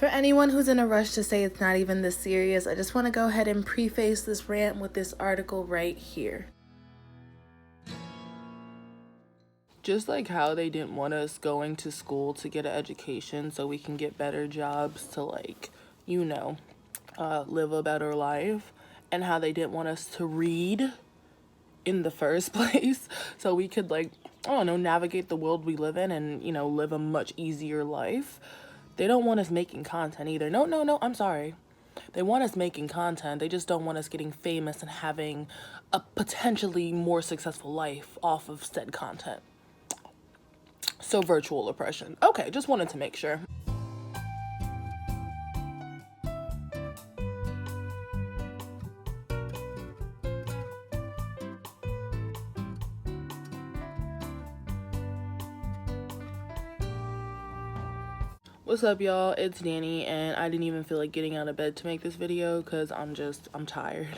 For anyone who's in a rush to say it's not even this serious, I just want to go ahead and preface this rant with this article right here. Just like how they didn't want us going to school to get an education so we can get better jobs to, like, you know, live a better life, and how they didn't want us to read in the first place so we could, like, I don't know, navigate the world we live in and, you know, live a much easier life. They don't want us making content either. No, I'm sorry. They want us making content. They just don't want us getting famous and having a potentially more successful life off of said content. So virtual oppression. Okay, just wanted to make sure. What's up, y'all? It's Danny, and I didn't even feel like getting out of bed to make this video because I'm tired.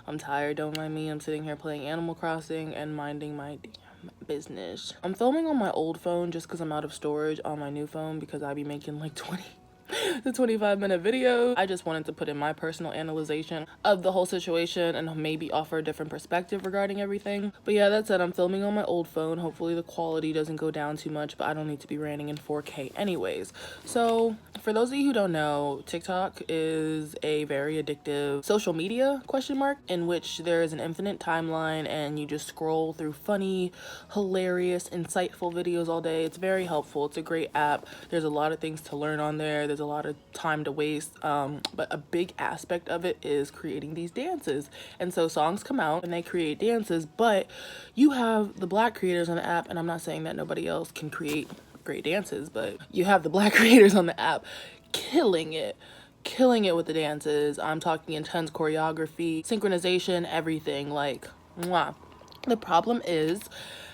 I'm tired, don't mind me. I'm sitting here playing Animal Crossing and minding my damn business. I'm filming on my old phone just because I'm out of storage on my new phone because I be making like 20 to 25-minute videos. I just wanted to put in my personal analyzation of the whole situation and maybe offer a different perspective regarding everything. But yeah, that said, I'm filming on my old phone. Hopefully the quality doesn't go down too much, but I don't need to be ranting in 4K anyways. So for those of you who don't know, TikTok is a very addictive social media in which there is an infinite timeline and you just scroll through funny, hilarious, insightful videos all day. It's very helpful. It's a great app. There's a lot of things to learn on there. There's a lot of time to waste, but a big aspect of it is creating these dances. And so songs come out and they create dances, but you have the Black creators on the app, and I'm not saying that nobody else can create great dances, but you have the Black creators on the app killing it with the dances. I'm talking intense choreography, synchronization, everything, like, mwah. The problem is,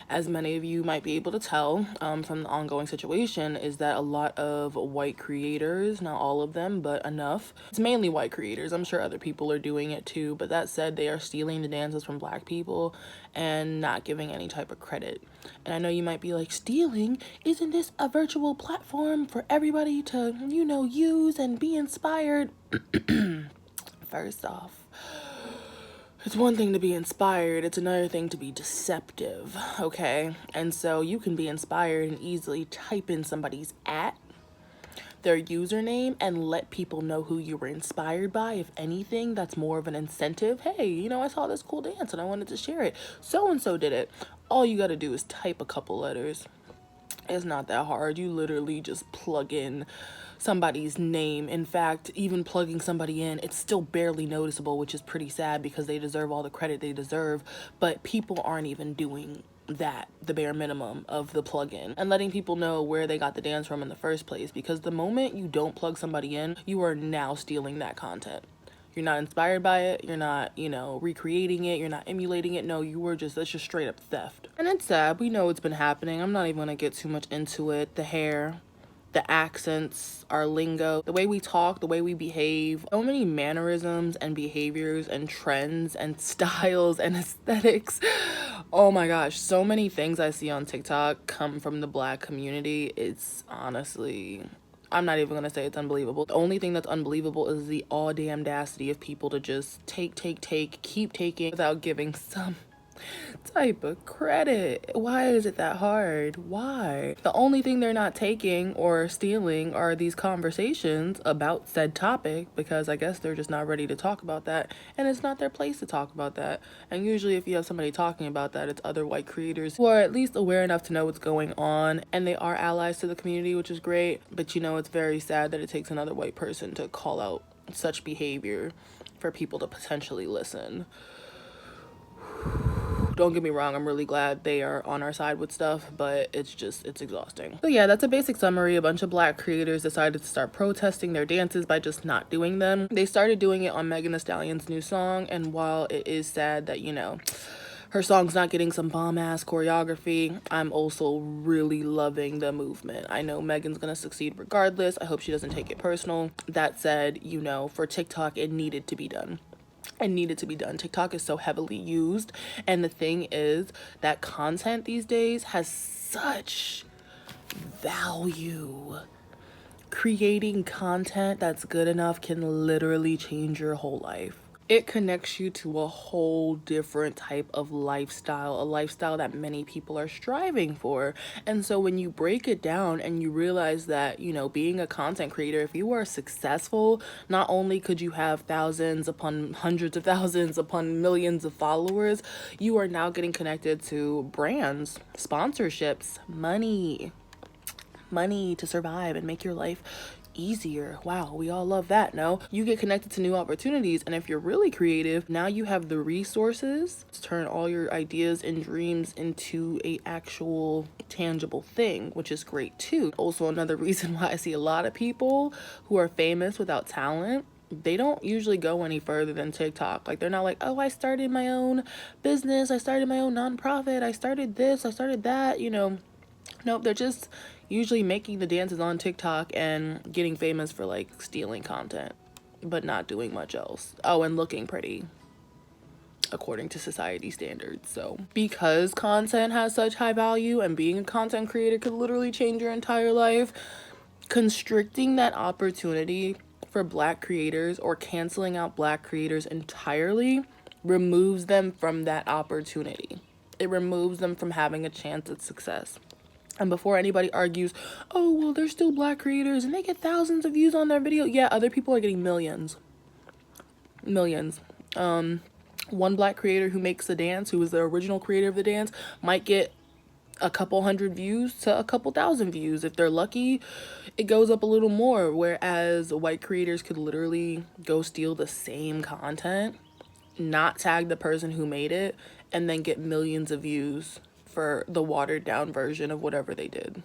as many of you might be able to tell from the ongoing situation, is that a lot of white creators, not all of them, but enough, it's mainly white creators, I'm sure other people are doing it too, but that said, they are stealing the dances from Black people and not giving any type of credit. And I know you might be like, stealing? Isn't this a virtual platform for everybody to, you know, use and be inspired? First off, it's one thing to be inspired, it's another thing to be deceptive, okay? And so you can be inspired and easily type in somebody's their username, and let people know who you were inspired by. If anything, that's more of an incentive. Hey, you know, I saw this cool dance and I wanted to share it. So-and-so did it. All you gotta do is type a couple letters. It's not that hard. You literally just plug in somebody's name. In fact, even plugging somebody in, it's still barely noticeable, which is pretty sad because they deserve all the credit they deserve, but people aren't even doing that, the bare minimum of the plug-in, and letting people know where they got the dance from in the first place, because the moment you don't plug somebody in, you are now stealing that content. You're not inspired by it. You're not, you know, recreating it. You're not emulating it. No, that's just straight up theft. And it's sad. We know it's been happening. I'm not even gonna get too much into it. The hair, the accents, our lingo, the way we talk, the way we behave, so many mannerisms and behaviors and trends and styles and aesthetics. Oh my gosh, so many things I see on TikTok come from the Black community. It's honestly, I'm not even gonna say it's unbelievable. The only thing that's unbelievable is the audacity of people to just keep taking without giving some type of credit. Why is it that hard? Why? The only thing they're not taking or stealing are these conversations about said topic, because I guess they're just not ready to talk about that, and it's not their place to talk about that. And usually if you have somebody talking about that, it's other white creators who are at least aware enough to know what's going on, and they are allies to the community, which is great. But you know, it's very sad that it takes another white person to call out such behavior for people to potentially listen. Don't get me wrong, I'm really glad they are on our side with stuff, but it's exhausting. So yeah, that's a basic summary. A bunch of Black creators decided to start protesting their dances by just not doing them. They started doing it on Megan Thee Stallion's new song, and while it is sad that, you know, her song's not getting some bomb-ass choreography, I'm also really loving the movement. I know Megan's gonna succeed regardless. I hope she doesn't take it personal. That said, you know, for TikTok, it needed to be done. TikTok is so heavily used, and the thing is that content these days has such value. Creating content that's good enough can literally change your whole life. It connects you to a whole different type of lifestyle, a lifestyle that many people are striving for. And so when you break it down and you realize that, you know, being a content creator, if you are successful, not only could you have thousands upon hundreds of thousands upon millions of followers, you are now getting connected to brands, sponsorships, money to survive and make your life easier. Wow, we all love that, no? You get connected to new opportunities, and if you're really creative, now you have the resources to turn all your ideas and dreams into a actual tangible thing, which is great too. Also, another reason why I see a lot of people who are famous without talent, they don't usually go any further than TikTok. Like, they're not like, oh, I started my own business, I started my own nonprofit, I started this, I started that, you know. Nope, they're just usually making the dances on TikTok and getting famous for like stealing content, but not doing much else. Oh, and looking pretty according to society standards. So because content has such high value and being a content creator could literally change your entire life, constricting that opportunity for Black creators or canceling out Black creators entirely removes them from that opportunity. It removes them from having a chance at success. And before anybody argues, oh, well, they're still Black creators and they get thousands of views on their video. Yeah, other people are getting millions. One Black creator who makes the dance, who is the original creator of the dance, might get a couple hundred views to a couple thousand views. If they're lucky, it goes up a little more. Whereas white creators could literally go steal the same content, not tag the person who made it, and then get millions of views for the watered down version of whatever they did.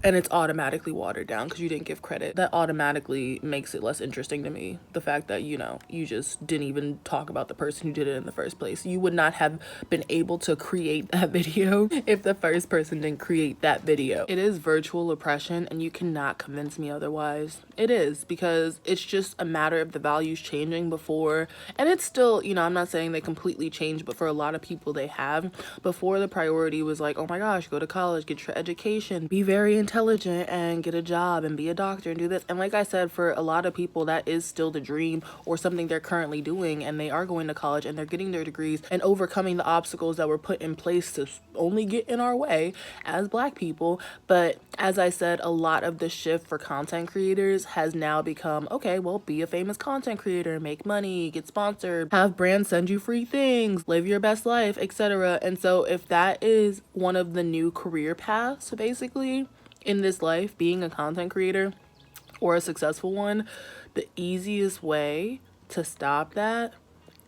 And it's automatically watered down because you didn't give credit. That automatically makes it less interesting to me. The fact that, you know, you just didn't even talk about the person who did it in the first place. You would not have been able to create that video if the first person didn't create that video. It is virtual oppression, and you cannot convince me otherwise. It is, because it's just a matter of the values changing before. And it's still, you know, I'm not saying they completely changed, but for a lot of people they have. Before, the priority was like, oh my gosh, go to college, get your education, be very intelligent and get a job and be a doctor and do this. And like I said, for a lot of people that is still the dream or something they're currently doing, and they are going to college and they're getting their degrees and overcoming the obstacles that were put in place to only get in our way as Black people. But as I said, a lot of the shift for content creators has now become, okay, well, be a famous content creator, make money, get sponsored, have brands send you free things, live your best life, etc. And so if that is one of the new career paths basically in this life, being a content creator or a successful one, the easiest way to stop that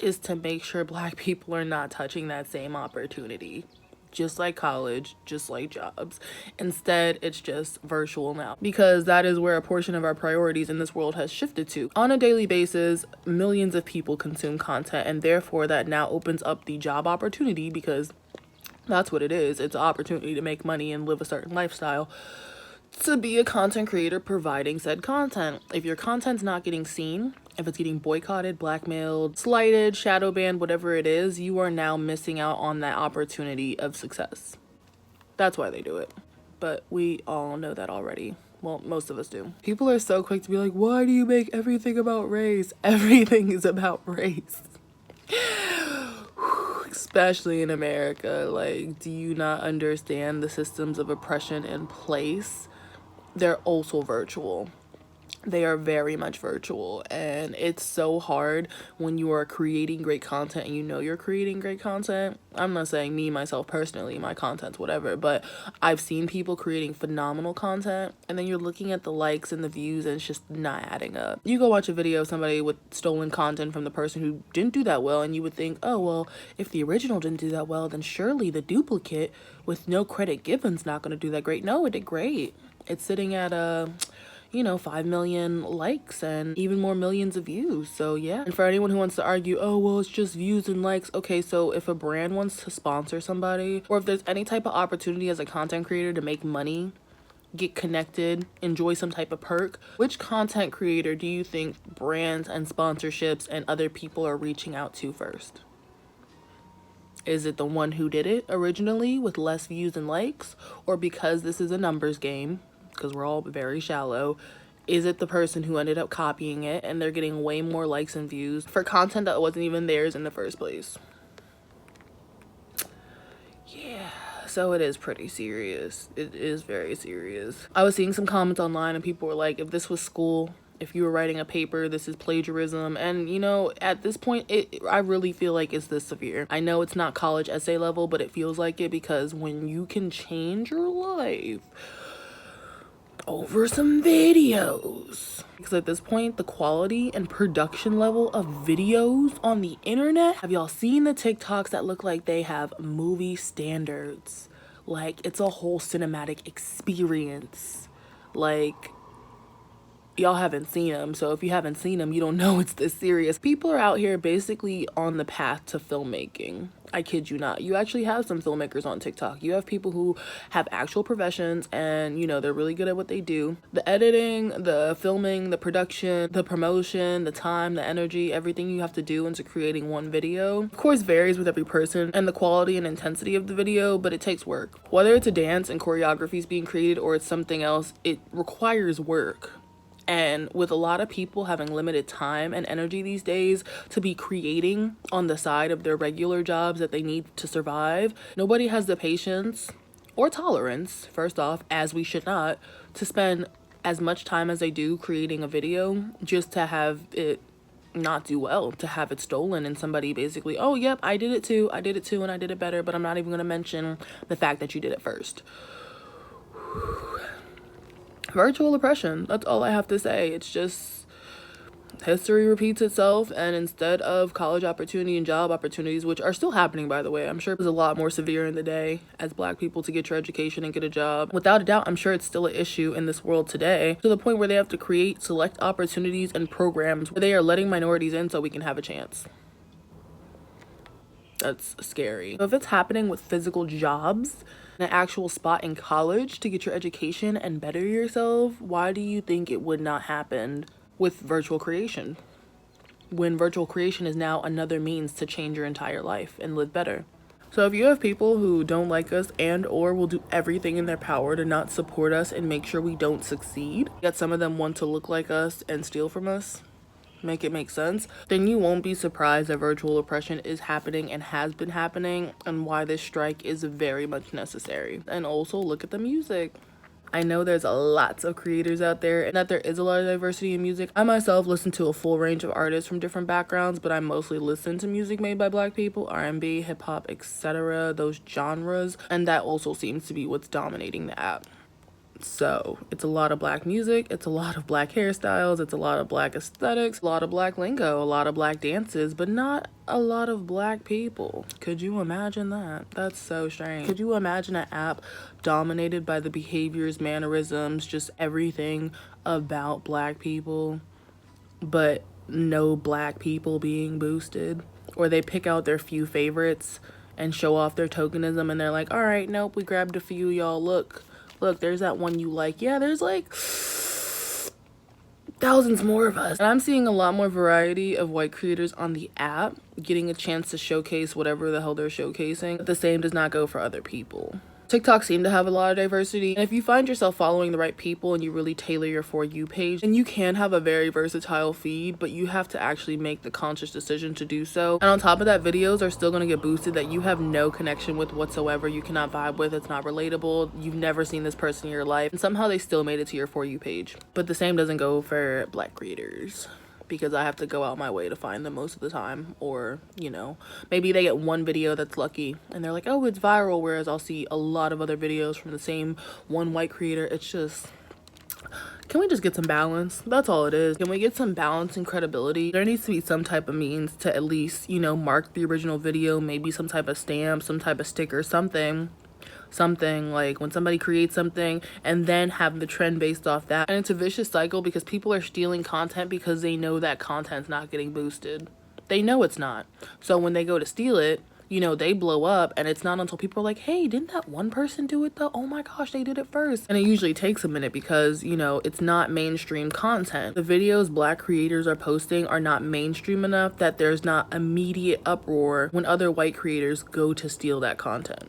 is to make sure Black people are not touching that same opportunity. Just like college, just like jobs. Instead, it's just virtual now, because that is where a portion of our priorities in this world has shifted to. On a daily basis, millions of people consume content, and therefore that now opens up the job opportunity, because that's what it is. It's an opportunity to make money and live a certain lifestyle, to be a content creator providing said content. If your content's not getting seen, if it's getting boycotted, blackmailed, slighted, shadow banned, whatever it is, you are now missing out on that opportunity of success. That's why they do it. But we all know that already. Well, most of us do. People are so quick to be like, why do you make everything about race? Everything is about race. Especially in America. Like, do you not understand the systems of oppression in place? They're also virtual. They are very much virtual, and it's so hard when you are creating great content and you know you're creating great content. I'm not saying me, myself personally, my content's whatever, but I've seen people creating phenomenal content, and then you're looking at the likes and the views and it's just not adding up. You go watch a video of somebody with stolen content from the person who didn't do that well, and you would think, oh, well, if the original didn't do that well, then surely the duplicate with no credit given's not going to do that great. No, it did great. It's sitting at 5 million likes and even more millions of views. So yeah. And for anyone who wants to argue, oh, well, it's just views and likes. Okay, so if a brand wants to sponsor somebody, or if there's any type of opportunity as a content creator to make money, get connected, enjoy some type of perk, which content creator do you think brands and sponsorships and other people are reaching out to first? Is it the one who did it originally with less views and likes? Or because this is a numbers game, because we're all very shallow. Is it the person who ended up copying it and they're getting way more likes and views for content that wasn't even theirs in the first place? Yeah, so it is pretty serious. It is very serious. I was seeing some comments online and people were like, if this was school, if you were writing a paper, this is plagiarism. And you know, at this point, I really feel like it's this severe. I know it's not college essay level, but it feels like it, because when you can change your life over some videos, because at this point the quality and production level of videos on the internet, have y'all seen the TikToks that look like they have movie standards? Like, it's a whole cinematic experience. Like, y'all haven't seen them, so if you haven't seen them, you don't know it's this serious. People are out here basically on the path to filmmaking. I kid you not. You actually have some filmmakers on TikTok. You have people who have actual professions and, you know, they're really good at what they do. The editing, the filming, the production, the promotion, the time, the energy, everything you have to do into creating one video, of course, varies with every person and the quality and intensity of the video, but it takes work. Whether it's a dance and choreography is being created or it's something else, it requires work. And with a lot of people having limited time and energy these days to be creating on the side of their regular jobs that they need to survive, nobody has the patience or tolerance, first off, as we should not, to spend as much time as they do creating a video just to have it not do well, to have it stolen and somebody basically, oh, yep, I did it too, and I did it better, but I'm not even going to mention the fact that you did it first. Virtual oppression, that's all I have to say. It's just history repeats itself, and instead of college opportunity and job opportunities, which are still happening, by the way, I'm sure it was a lot more severe in the day as Black people to get your education and get a job. Without a doubt, I'm sure it's still an issue in this world today, to the point where they have to create select opportunities and programs where they are letting minorities in so we can have a chance. That's scary. So if it's happening with physical jobs, an actual spot in college to get your education and better yourself, why do you think it would not happen with virtual creation? When virtual creation is now another means to change your entire life and live better. So if you have people who don't like us and or will do everything in their power to not support us and make sure we don't succeed, yet some of them want to look like us and steal from us, make it make sense, then you won't be surprised that virtual oppression is happening and has been happening, and why this strike is very much necessary. And also look at the music. I know there's lots of creators out there and that there is a lot of diversity in music. I myself listen to a full range of artists from different backgrounds, but I mostly listen to music made by Black people, R&B, hip-hop, etc., those genres, and that also seems to be what's dominating the app. So it's a lot of Black music, it's a lot of Black hairstyles, it's a lot of Black aesthetics, a lot of Black lingo, a lot of Black dances, but not a lot of Black people. Could you imagine that? That's so strange. Could you imagine an app dominated by the behaviors, mannerisms, just everything about Black people, but no Black people being boosted? Or they pick out their few favorites and show off their tokenism, and they're like, all right, nope, we grabbed a few, y'all, look, there's that one you like. Yeah, there's like thousands more of us. And I'm seeing a lot more variety of white creators on the app getting a chance to showcase whatever the hell they're showcasing. But the same does not go for other people. TikTok seemed to have a lot of diversity, and if you find yourself following the right people and you really tailor your For You page, then you can have a very versatile feed, but you have to actually make the conscious decision to do so. And on top of that, videos are still going to get boosted that you have no connection with whatsoever, you cannot vibe with, it's not relatable, you've never seen this person in your life, and somehow they still made it to your For You page. But the same doesn't go for Black creators, because I have to go out my way to find them most of the time. Or, you know, maybe they get one video that's lucky and they're like, oh, it's viral, whereas I'll see a lot of other videos from the same one white creator. It's just, can we just get some balance? That's all it is. Can we get some balance and credibility? There needs to be some type of means to at least, you know, mark the original video, maybe some type of stamp, some type of sticker, something like when somebody creates something and then have the trend based off that. And it's a vicious cycle because people are stealing content because they know that content's not getting boosted. They know it's not. So when they go to steal it, you know, they blow up, and it's not until people are like, hey, didn't that one person do it though? Oh my gosh, they did it first. And it usually takes a minute because, you know, it's not mainstream content. The videos Black creators are posting are not mainstream enough that there's not immediate uproar when other white creators go to steal that content.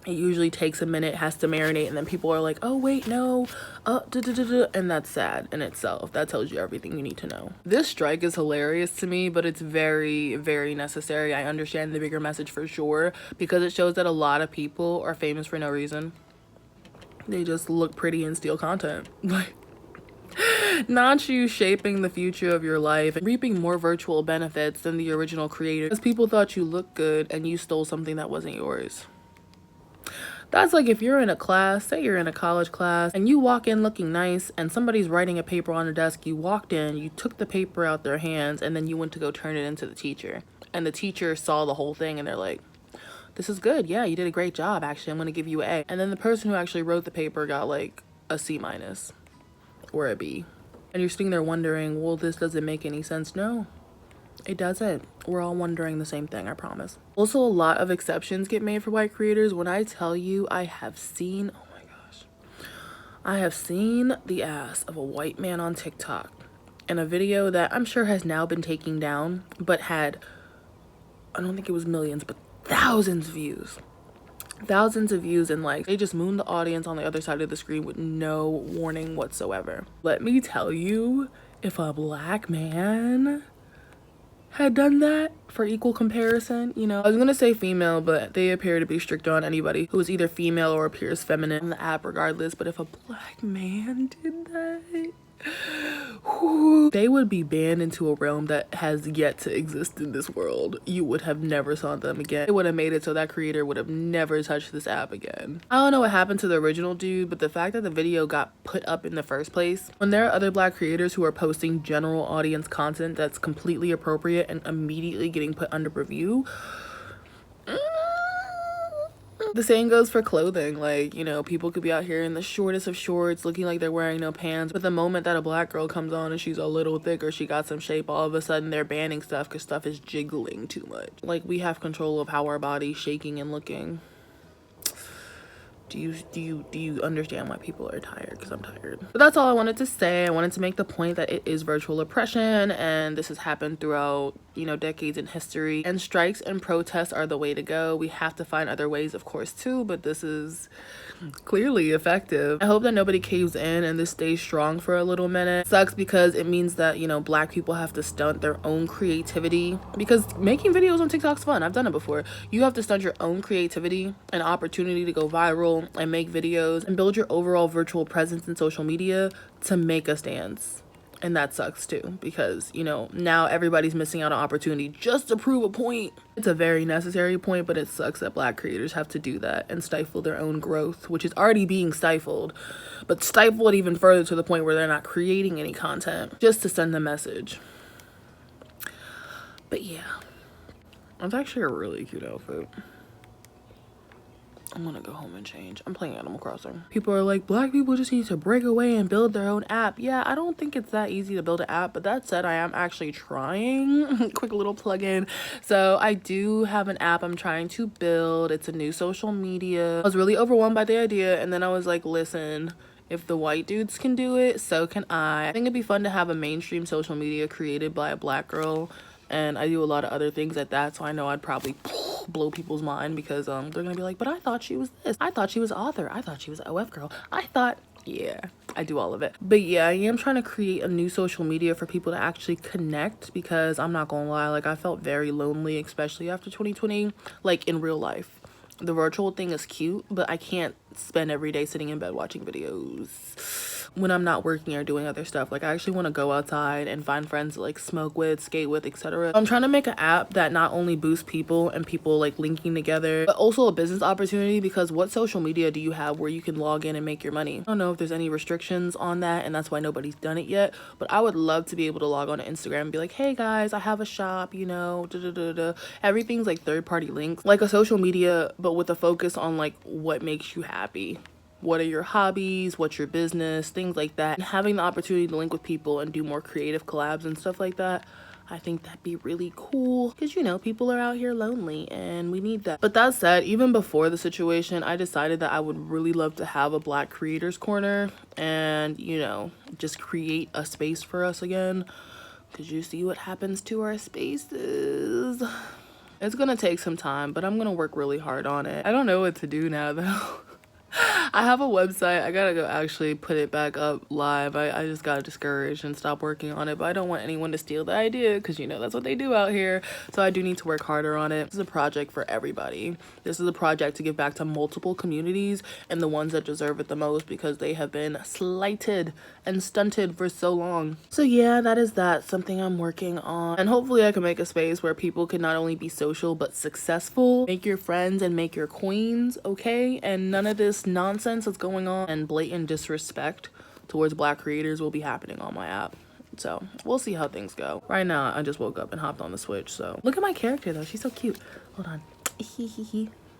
It usually takes a minute, has to marinate, and then people are like, oh wait, no, and that's sad in itself. That tells you everything you need to know. This strike is hilarious to me, but it's very, very necessary. I understand the bigger message for sure, because it shows that a lot of people are famous for no reason. They just look pretty and steal content. Like, not you shaping the future of your life and reaping more virtual benefits than the original creator, because people thought you looked good and you stole something that wasn't yours. That's like if you're in a class, say you're in a college class, and you walk in looking nice and somebody's writing a paper on a desk. You walked in, you took the paper out their hands, and then you went to go turn it into the teacher. And the teacher saw the whole thing and they're like, this is good. Yeah, you did a great job. Actually, I'm going to give you an A. And then the person who actually wrote the paper got like a C- or a B. And you're sitting there wondering, well, this doesn't make any sense. No, it doesn't. We're all wondering the same thing, I promise. Also, a lot of exceptions get made for white creators. When I tell you, I have seen, oh my gosh, I have seen the ass of a white man on TikTok in a video that I'm sure has now been taken down, but had, I don't think it was millions, but thousands of views. Thousands of views, and like they just mooned the audience on the other side of the screen with no warning whatsoever. Let me tell you, if a black man had done that for equal comparison, you know, I was gonna say female, but they appear to be strict on anybody who is either female or appears feminine on the app regardless. But if a black man did that, whew, they would be banned into a realm that has yet to exist in this world. You would have never saw them again. They would have made it so that creator would have never touched this app again. I don't know what happened to the original dude, but the fact that the video got put up in the first place, when there are other black creators who are posting general audience content that's completely appropriate and immediately getting put under review, the same goes for clothing. Like, you know, people could be out here in the shortest of shorts looking like they're wearing no pants, but the moment that a black girl comes on and she's a little thick or she got some shape, all of a sudden they're banning stuff because stuff is jiggling too much. Like, we have control of how our body's shaking and looking. Do you understand why people are tired? Because I'm tired. But that's all I wanted to say. I wanted to make the point that it is virtual oppression, and this has happened throughout, you know, decades in history, and strikes and protests are the way to go. We have to find other ways, of course, too, but this is clearly effective. I hope that nobody caves in and this stays strong for a little minute. Sucks because it means that, you know, black people have to stunt their own creativity, because making videos on TikTok's fun. I've done it before. You have to stunt your own creativity and opportunity to go viral and make videos and build your overall virtual presence in social media to make a stance. And that sucks too, because, you know, now everybody's missing out on opportunity just to prove a point. It's a very necessary point, but it sucks that black creators have to do that and stifle their own growth, which is already being stifled, but stifle it even further to the point where they're not creating any content just to send a message. But yeah, it's actually a really cute outfit. I'm gonna go home and change. I'm playing Animal Crossing. People are like, black people just need to break away and build their own app. Yeah, I don't think it's that easy to build an app, but that said, I am actually trying. Quick little plug-in. So I do have an app I'm trying to build. It's a new social media. I was really overwhelmed by the idea, and then I was like, listen, if the white dudes can do it, so can I. I think it'd be fun to have a mainstream social media created by a black girl, and I do a lot of other things at that, so I know I'd probably blow people's mind, because they're gonna be like, but I thought she was this, I thought she was author, I thought she was OF girl, I thought, yeah, I do all of it. But yeah, I am trying to create a new social media for people to actually connect, because I'm not gonna lie, like, I felt very lonely, especially after 2020, like in real life. The virtual thing is cute, but I can't spend every day sitting in bed watching videos when I'm not working or doing other stuff. Like, I actually want to go outside and find friends to like smoke with, skate with, etc. I'm trying to make an app that not only boosts people and people like linking together, but also a business opportunity, because what social media do you have where you can log in and make your money? I don't know if there's any restrictions on that, and that's why nobody's done it yet, but I would love to be able to log on to Instagram and be like, hey guys, I have a shop, you know, everything's like third-party links, like a social media, but with a focus on like what makes you happy. What are your hobbies? What's your business? Things like that. And having the opportunity to link with people and do more creative collabs and stuff like that, I think that'd be really cool, because, you know, people are out here lonely and we need that. But that said, even before the situation, I decided that I would really love to have a black creators corner and, you know, just create a space for us again, because you see what happens to our spaces. It's gonna take some time, but I'm gonna work really hard on it. I don't know what to do now though. I have a website. I gotta go actually put it back up live. I just got discouraged and stopped working on it, but I don't want anyone to steal the idea because you know that's what they do out here. So I do need to work harder on it. This is a project for everybody. This is a project to give back to multiple communities and the ones that deserve it the most because they have been slighted and stunted for so long. So yeah, that is something I'm working on, and hopefully I can make a space where people can not only be social but successful, make your friends and make your queens, okay? And none of this nonsense that's going on and blatant disrespect towards Black creators will be happening on my app. So we'll see how things go. Right now I just woke up and hopped on the Switch, so look at my character though, she's so cute. Hold on.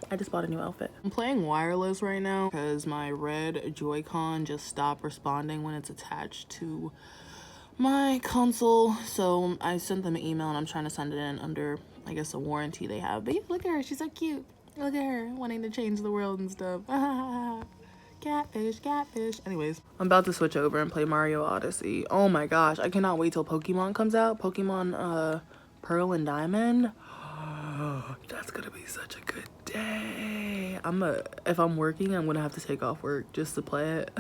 I just bought a new outfit. I'm playing wireless right now because my red Joy-Con just stopped responding when it's attached to my console. So I sent them an email and I'm trying to send it in under, I guess, a warranty they have. But yeah, look at her, she's so cute. Look at her wanting to change the world and stuff. Catfish, catfish. Anyways, I'm about to switch over and play Mario Odyssey. Oh my gosh, I cannot wait till Pokemon comes out. Pokemon Pearl and Diamond. That's gonna be such a good day. If I'm working, I'm gonna have to take off work just to play it.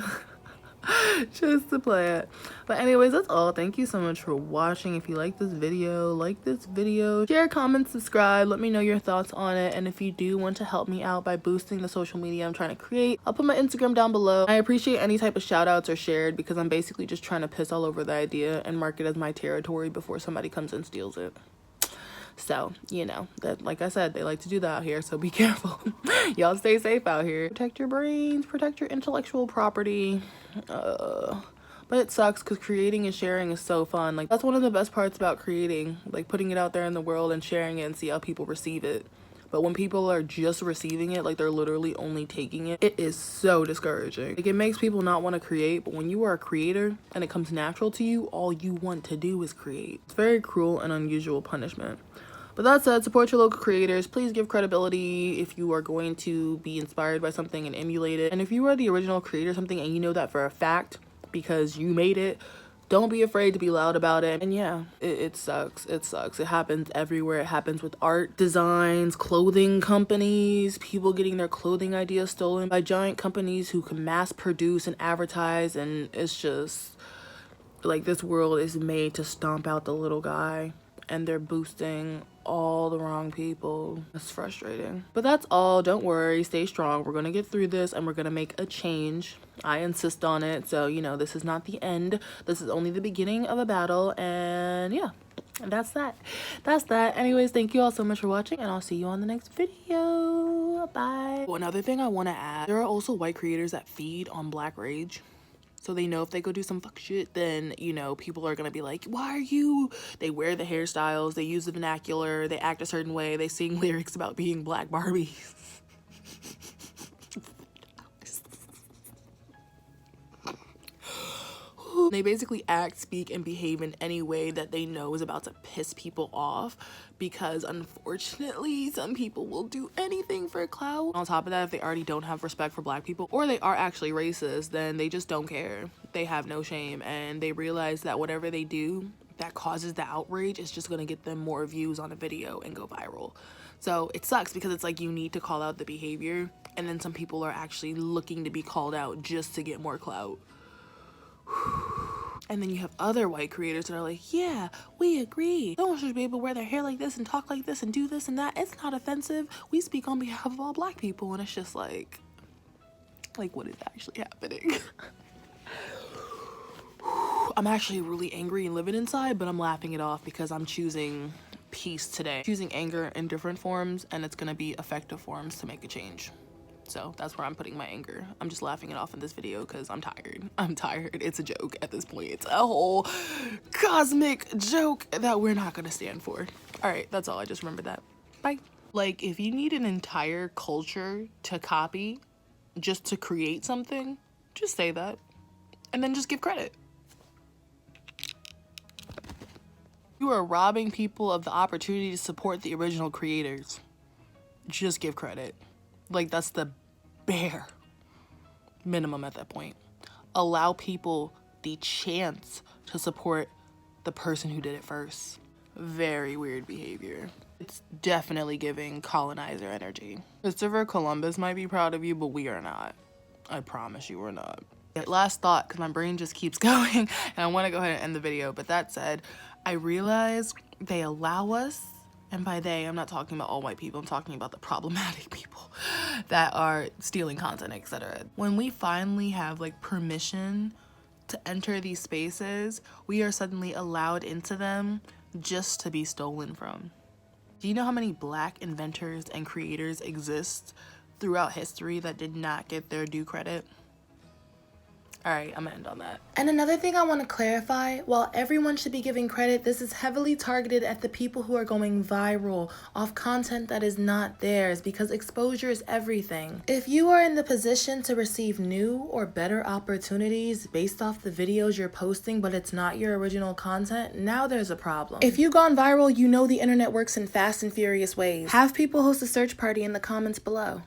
Just to play it. But anyways, that's all. Thank you so much for watching. If you like this video, share, comment, subscribe, let me know your thoughts on it. And if you do want to help me out by boosting the social media I'm trying to create, I'll put my Instagram down below. I appreciate any type of shout outs or shared because I'm basically just trying to piss all over the idea and mark it as my territory before somebody comes and steals it. So, you know, that, like I said, they like to do that out here, so be careful. Y'all stay safe out here. Protect your brains, protect your intellectual property. But it sucks because creating and sharing is so fun. Like, that's one of the best parts about creating, like putting it out there in the world and sharing it and see how people receive it. But when people are just receiving it, like they're literally only taking it, it is so discouraging. Like, it makes people not want to create, but when you are a creator and it comes natural to you, all you want to do is create. It's very cruel and unusual punishment. But that said, support your local creators. Please give credibility if you are going to be inspired by something and emulate it. And if you are the original creator of something and you know that for a fact because you made it, don't be afraid to be loud about it. And yeah, it sucks. It sucks. It happens everywhere. It happens with art, designs, clothing companies, people getting their clothing ideas stolen by giant companies who can mass produce and advertise. And it's just like this world is made to stomp out the little guy. And they're boosting all the wrong people. It's frustrating. But that's all. Don't worry. Stay strong. We're gonna get through this and we're gonna make a change. I insist on it. So, you know, this is not the end. This is only the beginning of a battle. And yeah, that's that. That's that. Anyways, thank you all so much for watching and I'll see you on the next video. Bye. Well, another thing I want to add, there are also white creators that feed on Black rage. So they know if they go do some fuck shit, then, you know, people are gonna be like, why are you? They wear the hairstyles, they use the vernacular, they act a certain way, they sing lyrics about being Black Barbies. They basically act, speak, and behave in any way that they know is about to piss people off because unfortunately some people will do anything for clout. On top of that, if they already don't have respect for Black people or they are actually racist, then they just don't care. They have no shame and they realize that whatever they do that causes the outrage is just going to get them more views on a video and go viral. So it sucks because it's like you need to call out the behavior and then some people are actually looking to be called out just to get more clout. And then you have other white creators that are like, yeah, we agree. No one should be able to wear their hair like this and talk like this and do this and that. It's not offensive. We speak on behalf of all Black people. And it's just like what is actually happening? I'm actually really angry and living inside, but I'm laughing it off because I'm choosing peace today. Choosing anger in different forms, and it's gonna be effective forms to make a change. So that's where I'm putting my anger. I'm just laughing it off in this video because I'm tired. I'm tired. It's a joke at this point. It's a whole cosmic joke that we're not gonna stand for. All right, that's all. I just remembered that. Bye. Like, if you need an entire culture to copy just to create something, just say that and then just give credit. You are robbing people of the opportunity to support the original creators. Just give credit. Like, that's the bare minimum at that point. Allow people the chance to support the person who did it first. Very weird behavior. It's definitely giving colonizer energy. Christopher Columbus might be proud of you, but we are not. I promise you we're not. Last thought, because my brain just keeps going, and I want to go ahead and end the video. But that said, I realize they allow us, and by they, I'm not talking about all white people, I'm talking about the problematic people that are stealing content, etc. When we finally have like permission to enter these spaces, we are suddenly allowed into them just to be stolen from. Do you know how many Black inventors and creators exist throughout history that did not get their due credit? All right, I'm gonna end on that. And another thing I want to clarify, while everyone should be giving credit, this is heavily targeted at the people who are going viral off content that is not theirs, because exposure is everything. If you are in the position to receive new or better opportunities based off the videos you're posting, but it's not your original content, now there's a problem. If you've gone viral, you know the internet works in fast and furious ways. Have people host a search party in the comments below.